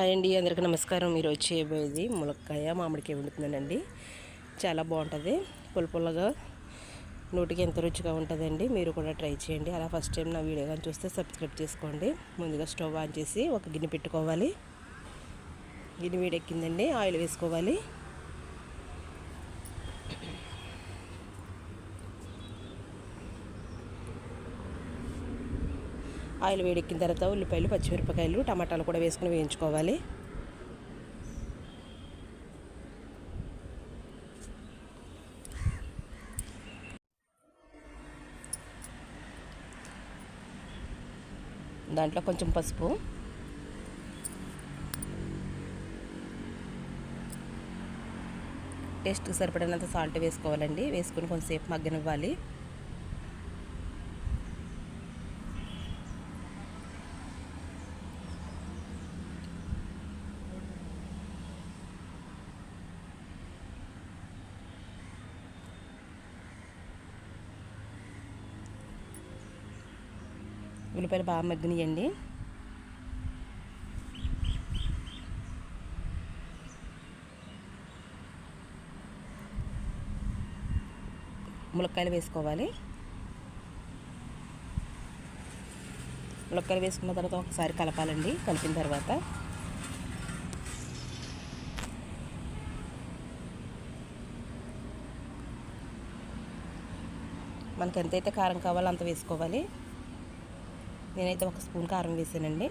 Hi అండి, అందరికీ నమస్కారం. మీరు చేయబోయేది ములక్కాయ మామిడికాయ వండుతున్నానండి. చాలా బాగుంటుంది, పుల్లగా, నోటికి ఎంత రుచిగా ఉంటుందండి. మీరు కూడా ట్రై చేయండి. అలా ఫస్ట్ టైం నా వీడియో కానీ చూస్తే సబ్స్క్రైబ్ చేసుకోండి. ముందుగా స్టవ్ ఆన్ చేసి ఒక గిన్నె పెట్టుకోవాలి. గిన్నె వేడెక్కిందండి, ఆయిల్ వేసుకోవాలి. ఆయిల్ వేడెక్కిన తర్వాత ఉల్లిపాయలు, పచ్చిమిరపకాయలు, టమాటాలు కూడా వేసుకుని వేయించుకోవాలి. దాంట్లో కొంచెం పసుపు, టేస్ట్కి సరిపడినంత సాల్ట్ వేసుకోవాలండి. వేసుకుని కొంచెంసేపు మగ్గనివ్వాలి. ఉల్లిపాయలు బాగా మగ్గనియండి. ములక్కాయలు వేసుకోవాలి. ములక్కాయలు వేసుకున్న తర్వాత ఒకసారి కలపాలండి. కలిపిన తర్వాత మనకి ఎంతైతే కారం కావాలో అంత వేసుకోవాలి. నేనైతే 1 స్పూన్ కారం వేసానండి.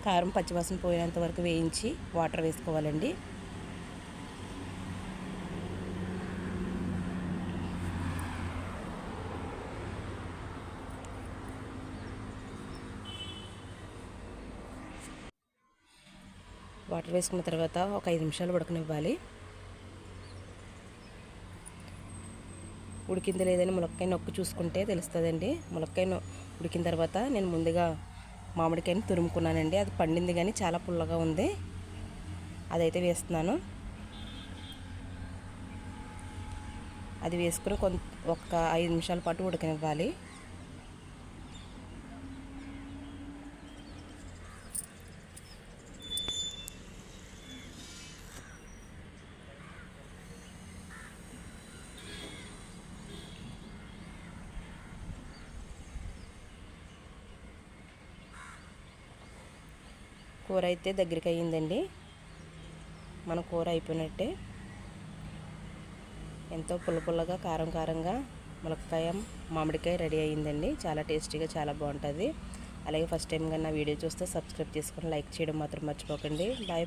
కారం పచ్చివాసన పోయేంత వరకు వేయించి వాటర్ వేసుకోవాలండి. వాటర్ వేసుకున్న తర్వాత ఒక 5 నిమిషాలు ఉడకనివ్వాలి. ఉడికింది లేదని ములక్కాయ నొక్కి చూసుకుంటే తెలుస్తుందండి. ములక్కాయ ఉడికిన తర్వాత నేను ముందుగా మామిడికాయని తురుముకున్నానండి. అది పండింది కానీ చాలా పుల్లగా ఉంది. అదైతే వేస్తున్నాను. అది వేసుకుని ఒక 5 నిమిషాల పాటు ఉడకనివ్వాలి. కూర అయితే దగ్గరికి అయ్యిందండి. మన కూర అయిపోయినట్టే. ఎంతో పుల్లగా కారంగా ములక్కాయ మామిడికాయ రెడీ అయ్యిందండి. చాలా టేస్టీగా, చాలా బాగుంటుంది. అలాగే ఫస్ట్ టైం కానీ నా వీడియో చూస్తే సబ్స్క్రైబ్ చేసుకొని లైక్ చేయడం మాత్రం మర్చిపోకండి. బాయ్.